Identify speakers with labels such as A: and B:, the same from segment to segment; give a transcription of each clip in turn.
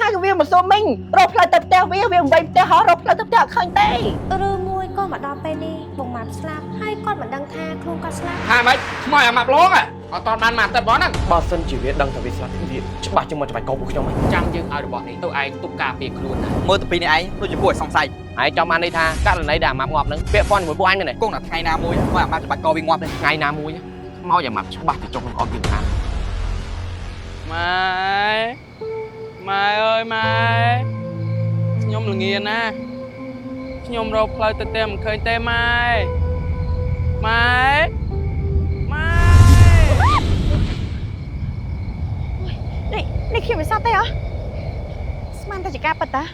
A: hai cái viên mà số mình rồi phải tập teo viên viên vậy teo họ rồi phải tập teo khơi tê
B: rồi môi con mà đo pe đi bồng mạp slap hai con mà đăng tha không con slap
C: hai mấy mày mập lố à họ toàn ban mạp tập bó nè
A: បើសិនជាវាដឹងថាវាស្លាប់វាច្បាស់ជាមកច្បាច់កោពួកខ្ញុំហ្នឹង
C: ចាំយើងឲ្យរបស់នេះទៅឯងទុកការពារខ្លួនណា
D: មើលទៅពីនេះឯងដូចជាពួកសង្ស័យ
A: ហើយចង់បានន័យថាករណីដែលអាម៉ាប់ងាប់ហ្នឹងពាក់ព័ន្ធជាមួយពួកអញហ្នឹង
D: គង់តែថ្ងៃណាមួយមកអាម៉ាប់ច្បាច់កវាងាប់ទេ
A: ថ្ងៃណាមួយមកអាម៉ាប់ច្បាស់ទៅចុះក្នុងអត់យើងថា
E: ម៉ែអើយម៉ែខ្ញុំល្ងាណាខ្ញុំរកផ្លូវទៅតែមិនឃើញទេម៉ែម៉ែម៉ែ
B: នេះខ្ញុំមិនសោះទេហ៎ស្មានតែចកាប៉តា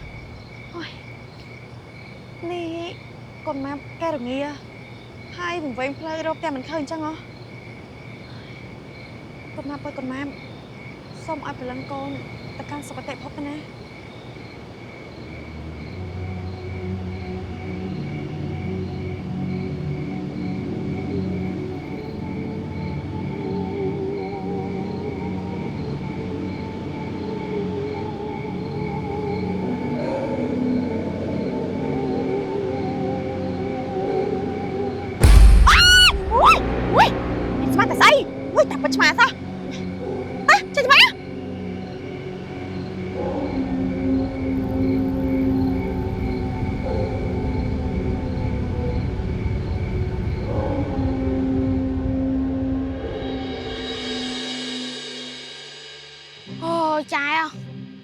B: នេះកូនម៉ាប់កែរងាហើយវង្វេងផ្លូវរកតែមិនឃើញអញ្ចឹងហ៎កូនម៉ាប់អើយកូនម៉ាប់សូមឲ្យព្រលឹងកូនទៅកាន់សុគតិភពណា ស្មានតែស្អីមួយតែបិទឆ្មាសោះចេញទៅ
F: Ôi trái à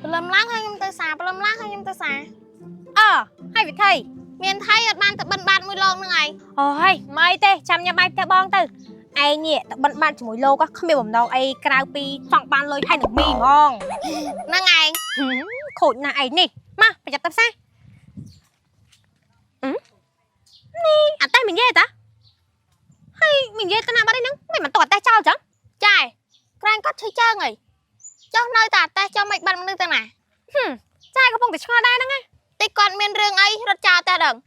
F: Lâm lắc hay nhâm tơ xà Lâm lắc hay nhâm tơ xà
B: ឲ្យវិធី
F: Miền Thái ở ban tập bần bạn mùi lông nữa ngày
B: អូយមិនទេចាំញ៉ាំបាយតែបងទៅឯងនេះតែបិណ្ឌបាត់ជាមួយលោកគ្មានបំណងអីក្រៅពីចង់បានលុយហើយនឹងមីហ្មង
F: Nâng ngày
B: ខូចណាស់ឯងនេះមកប្រចាំទៅផ្សារនេះអត់តែមិននិយាយតាហើយមិននិយាយទៅណាបាត់ឯហ្នឹងមិនតោះតែចោលចឹង
F: Trái Krang có chơi chơi người Cho nơi ta ta cho mạch bắn nữ ta nè
B: ចាយកំពុងតែឆ្ងល់ដែរហ្នឹងណា
F: Tích con miền rương ấy rốt chào ta đừng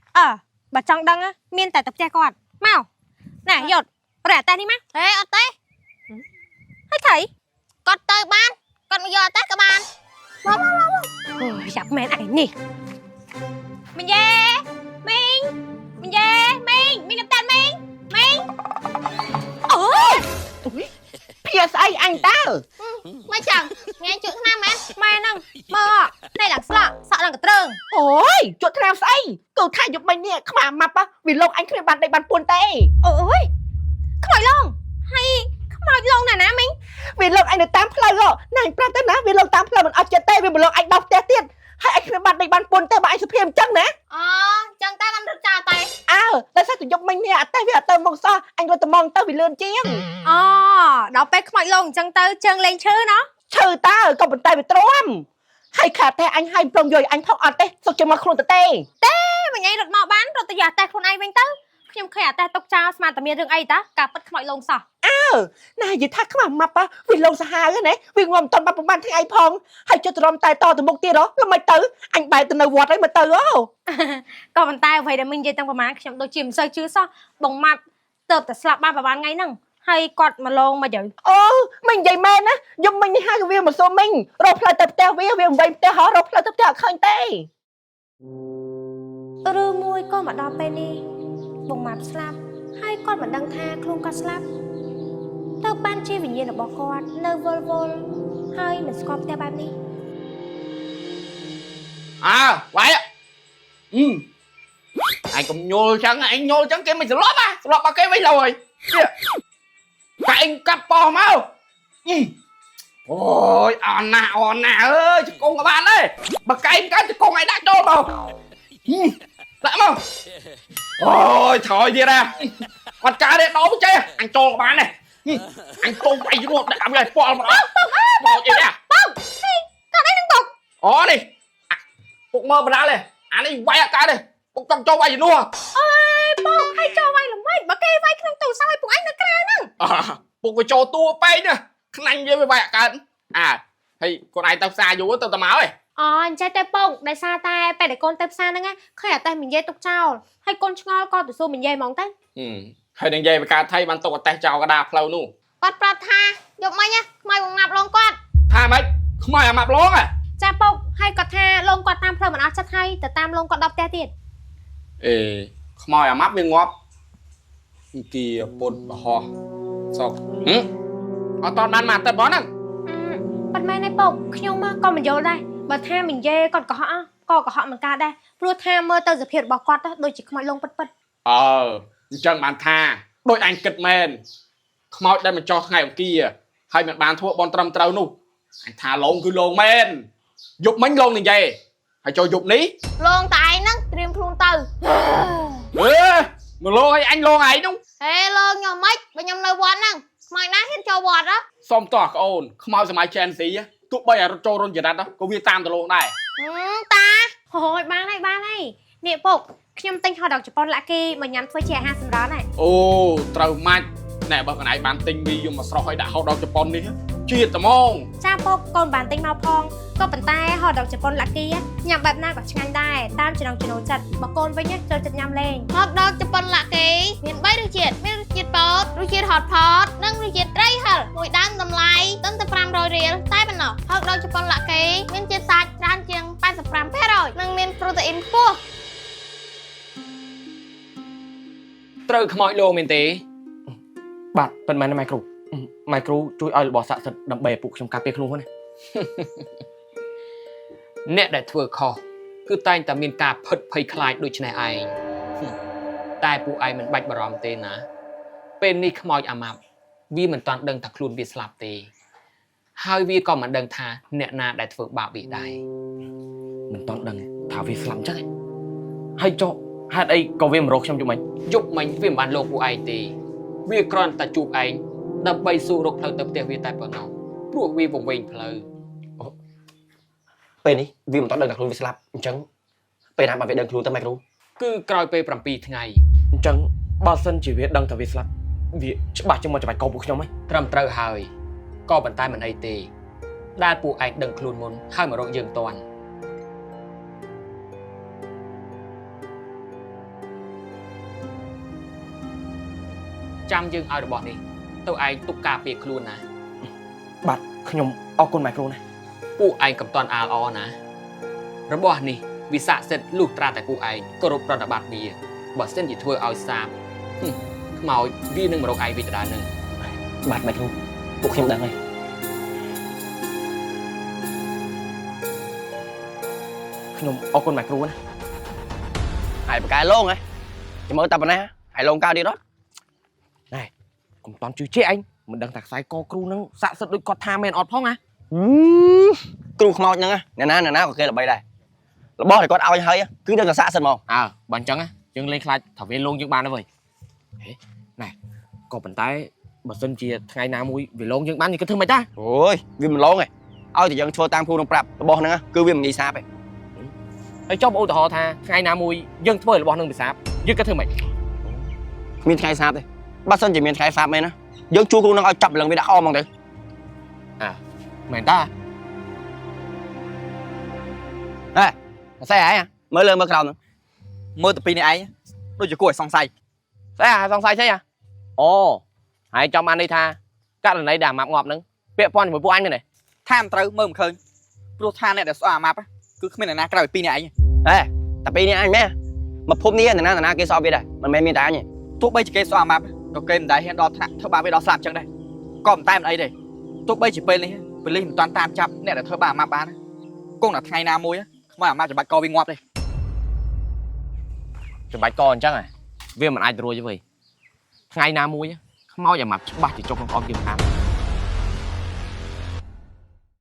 B: បើចង់ដឹងមានតែទៅផ្ទះគាត់មកណែយកប្រែតែនេះមក
F: Thế ở tế
B: ហើយថៃ
F: Con tơi ban Con bây giờ tế cả ban
B: ចាប់មែនឯងនេះមីងយេមីងមីងយេមីងមីងតាមតាមីងមីង
A: ភាស្អីអញតើ
F: Mấy chẳng Nghe chuyện nam em
B: ម៉ែហ្នឹងមើលណៃឡើងស្លាក់សក់ឡើងកត្រឹង
A: អូយជក់ថ្នាំស្អីគឺថាយកមិញនេះខ្មាម៉ាប់វាលោកអញគ្មានបានដេកបានពួនទេ
B: អូយខ្មោចឡងហើយខ្មោចឡងណាណាមីង
A: វាលោកអញនៅតាមផ្លូវណាអញប្រាប់ទៅណាវាលោកតាមផ្លូវមិនអត់ចិត្តទេវាមកលោកអញដល់ផ្ទះទៀតហើយអញគ្មានបានដេកបានពួនទេបើអញសុភាពអញ្ចឹងណា
F: Chẳng ta bắn rốt chào tay
A: អើតែសិតទៅយកមិញនេះអត់ទេវាអត់ទៅមកសោះអញរត់ទៅមកទៅវាលឿនជាង
B: អូដល់ពេលខ្មោចឡងអញ្ចឹងទៅជើងលេងឈើណោះ
A: ឈើតើក៏ប៉ុន្តែវាទ្រាំហើយខាតតែអញឲ្យព្រមយកអញផុកអត់ទេសុខជាមកខ្លួនទៅទេ
B: មិញឯងរត់មកបានរត់ទៅយកតែខ្លួនឯងវិញទៅខ្ញុំឃើញតែតុកចោលស្មានតែមានរឿងអីតាការប៉ັດខ្មោចឡងសោះ
A: ណានិយាយថាខ្មាស់ម៉ាប់វាលងសាហាវណាវាងំមិនតន់បាត់ប្រហែលថ្ងៃផងហើយចុះទ្រាំតែតទៅមុខទៀតល្មិនទៅអញបែរទៅនៅវត្តហើយមកទៅអូ
B: ក៏ប៉ុន្តែអ្វីដែលមីងនិយាយទាំងប្រហែលខ្ញុំដូចជាមិនសូវជឿសោះបងម៉ាត់ទៅតែស្លាប់បានប្រហែលថ្ងៃហ្នឹងហើយគាត់មកឡងមកទៅ
A: អូមិញនិយាយមែនណាយំមិញនេះហើយវាមកសុំមិញរកផ្លូវទៅផ្ទះវាមិនវៃផ្ទះហោរកផ្លូវទៅផ្ទះអត់ឃើញទេ
B: ឬមួយក៏មកដល់ពេលនេះបងម៉ាត់ស្លាប់ហើយគាត់មិនដឹងថាខ្លួនគាត់ស្លាប់ទៅបានជាវិញ្ញាណរបស់គាត់នៅវល់វល់ហើយមិនស្គាល់ផ្ទះបែបនេះ
C: vậy anh cũng nhô chăng cái mình slot bao cái mấy rồi cái anh cặp bò máu ôi on nà ơi chứ con các bạn ơi mà cái anh cái con này đã trôn vào lại không ôi thôi đi ra con cá đấy đó chứ anh trôn các bạn này anh trôn bay luôn để làm gì bò mà bò gì nè
B: còn ấy đang tục
C: ó đi phục mơ mà ra này anh ấy quay cái này phục trong cho bay gì luôn
B: បងឲ្យចូលវាយល្មិចបើគេវាយក្នុងទូរស័ព្ទឲ្យពួកឯងនៅក្រៅហ្នឹង
C: phục cái cho tua bay nè khăn anh với vậy cái thì con này tao xa vô tao tao máu ấy
B: អញ្ចឹងតែពងដោយសារតែពេលដែលកូនទៅផ្សារហ្នឹងឃើញតែមីងយាយទុកចោលហើយកូនឆ្ងល់ក៏ទៅសួរមីងយាយហ្មងទៅ
C: ហើយនឹងយាយវាការថៃបានຕົកអតេះចោលកដាផ្លូវនោះ
F: Con bật tha Dục mày nhá Mày bụng ngạp lông con
C: ថាម៉េចខ្មោចអាម៉ាប់ឡង
B: ចាពុកហើយ ទៅតាមលងគាត់ដល់ផ្ទះទៀត
C: អេខ្មោចអាម៉ាប់វាងាប់គីពុតបោះសោកអត់តបានមកទៅបងហ្នឹង
B: ប៉ុន្មានឯពុកខ្ញុំក៏មិនយល់ដែរបើថាមិនយេគាត់កុហកក៏កុហកមិនកើតដែរព្រោះថាមើលទៅសភាពរបស់គាត់ដូចជាខ្មោចលងពិត
C: អញ្ចឹងបានថាដូចអញគិតមែនខ្មោចដែលមិនចោះថ្ងៃអង្គារហើយមិនបានធ្វើបនត្រឹមត្រូវនោះអញថាលងគឺលងមែនយប់មិញលងនិយាយហើយចូលយប់នេះ
F: លងតែឯងហ្នឹងត្រៀមខ្លួនទៅ
C: មកលងឲ្យអញលងឯងនោះ
F: ហេលងខ្ញុំមិនបើខ្ញុំនៅវត្តហ្នឹងខ្មោចណាហ៊ានចូលវត្តហ៎
C: សុំតោះក្អូនខ្មោចសម័យ Gen Z ទោះបីឲ្យរត់ចូលរុនចរិតក៏វាតាមទៅលងដែរ
F: តា
B: ហូយបានហើយនេះពុកខ្ញុំទិញហតដកជប៉ុនលាក់គេមកញ៉ាំធ្វើជាអាហារសម្រន់ហ្នឹង
C: អូត្រូវម៉ាច់ណែបើកណៃបានទិញមីយកមកស្រោះឲ្យដាក់ហូតដល់ជប៉ុននេះជាតិត្មង
B: ចាពុកកូនបានទិញមកផងក៏ប៉ុន្តែហតដកជប៉ុនលាក់គេញ៉ាំបែបណាក៏ឆ្ងាញ់ដែរតាមចំណង់ចំណូលចិត្តបើកូនវិញចូលចិត្តញ៉ាំលេង
F: ហតដកជប៉ុនលាក់គេមាន3រសជាតិមានរសជាតិប៉ោតរសជាតិហតផតនិងរសជាតិត្រីហិលមួយដើមតម្លៃត្រឹមតែ500រៀលតែប៉ុណ្ណោះហតដកជប៉ុនលាក់គេមានជាតិសាច់ច្រើនជាង 85% និងមានប្រូតេអ៊ីនខ្ពស់
G: ត្រូវខ្មោចលោមែនទេ
A: បាទប៉ុន្មានម៉ែគ្រូម៉ែគ្រូជួយឲ្យរបស់ស័ក្តិសិទ្ធិដើម្បីឲ្យពួកខ្ញុំការពារខ្លួនហ្នឹង
G: អ្នកដែលធ្វើខុសគឺតែងតែមានការផិតភ័យខ្លាចដូចនេះឯងតែពួកឯងមិនបាច់បារម្ភទេណាពេលនេះខ្មោចអាម៉ាប់វាមិនតាន់ដឹងថាខ្លួនវាស្លាប់ទេហើយវាក៏មិនដឹងថាអ្នកណាដែលធ្វើបាបវាដែរ
A: មិនតាន់ដឹងថាវាស្លាប់អញ្ចឹងហើយចុះហេតុអីក៏វាមករកខ្ញុំយប់មិញ
G: យប់មិញវាមិនបានលោកពួកឯងទេវាគ្រាន់តែជួបឯងដើម្បីសួររកផ្លូវទៅផ្ទះវាតែប៉ុណ្ណោះព្រោះវាវង្វេងផ្លូវ
A: ពេលនេះវាមិនតាន់ដឹងថាខ្លួនវាស្លាប់អញ្ចឹងពេលណាបានវាដឹងខ្លួនទៅម៉ែគ្រូ
G: គឺក្រោយពេល7ថ្ងៃ
A: អញ្ចឹងបើសិនជាវាដឹងថាវាស្លាប់វាច្បាស់ជាងមកច្បាច់កោពួកខ្ញុំហ៎
G: ត្រឹមត្រូវហើយក៏ប៉ុន្តែមិនអីទេដែលពួកឯងដឹងខ្លួនមុនហើយមករកយើងតាន់ ចាំយើងឲ្យរបស់នេះទៅឯងទុកការពារខ្លួនណា
A: បាទខ្ញុំអរគុណម៉ែគ្រូណា
G: ពួកឯងកំតាន់អាលអណារបស់នេះវាស័ក្តិសិទ្ធិលុះត្រាតែពួកឯងគោរពប្រតិបត្តិវាបើសិនជាធ្វើឲ្យសាបខ្មោចវានឹងមករកឯងវិញដដែលនឹង
A: បាទម៉ែគ្រូពួកខ្ញុំដឹងហើយខ្ញុំអរគុណម៉ែគ្រូណា
H: ហើយបកែលងហ៎ចាំមើលតែប៉ុណ្ណេះហើយលងcaoទៀតអត់
A: កុំតាន់ជឿជាក់អញមិនដឹងថាខ្សែកគ្រូនឹងស័ក្តិសិទ្ធិដូចគាត់ថាមែនអត់ផងណា
H: គ្រូខ្មោចហ្នឹងអ្នកណាក៏គេល្បីដែររបស់ដែលគាត់ឲ្យហើយគឺដឹងតែស័ក្តិសិទ្ធិហ្មង
A: បើអញ្ចឹងយើងលេងខ្លាចថាវាលងយើងបានទៅវិញណែក៏ប៉ុន្តែបើសិនជាថ្ងៃណាមួយវាលងយើងបានយើងគិតធ្វើម៉េចតា
H: អូយវាមិនលងទេឲ្យតែយើងធ្វើតាមគ្រូនឹងប្រាប់របស់ហ្នឹងគឺវាមិនងាយសាបទេ
A: ហើយចុះឧទាហរណ៍ថាថ្ងៃណាមួយយើងធ្វើរបស់នឹងវាសាបយើងគិតធ្វើម៉េច
H: គ្មានថ្ងៃសាបទេបើសិនជាមានថ្ងៃសាបមែនណាយើងជួគ្រូនឹងឲ្យចាប់លឹងវាដាក់អមហ្មងទៅ
A: មែនតា
H: ស្អីហើយមើលលើមើលក្រោមហ្នឹង
D: មើលទៅពីនេះឯងដូចជាគួរឲ្យសង្ស័យ
A: ស្អីសង្ស័យស្អីអូហើយចាំបានន័យថាករណីដែលអាម៉ាប់ងាប់ហ្នឹងពាក់ព័ន្ធជាមួយពួកអញមែនទេ
D: ថាមិនត្រូវមើលមិនឃើញព្រោះថាអ្នកដែលស្អប់អាម៉ាប់គឺគ្មានអ្នកណាក្រៅពីពីនេះឯង
H: តែពីនេះអញមែនមកភពនេះណាគេសអប់វាដែរមិនមែនមានតែអញទេ
D: ទោះបីជាគេស្អប់អាម៉ាប់ក៏គេមិនដែលហ៊ានដល់ថ្នាក់ធ្វើបាបវាដល់ស្លាប់ចឹងដែរក៏មិនតែមិនអីទេទោះបីជាពេលនេះប៉ូលីសមិនទាន់តាមចាប់អ្នកដែលធ្វើបាបអាម៉ាប់បានគង់តែថ្ងៃណាមួយខ្មោចអាម៉ាប់ច្បាច់កវាងាប់ទេ
A: ច្បាច់កអញ្ចឹងវាមិនអាចរួចទេថ្ងៃណាមួយខ្មោចអាម៉ាប់ច្បាស់ជាចុះក្នុងអមយើងតាម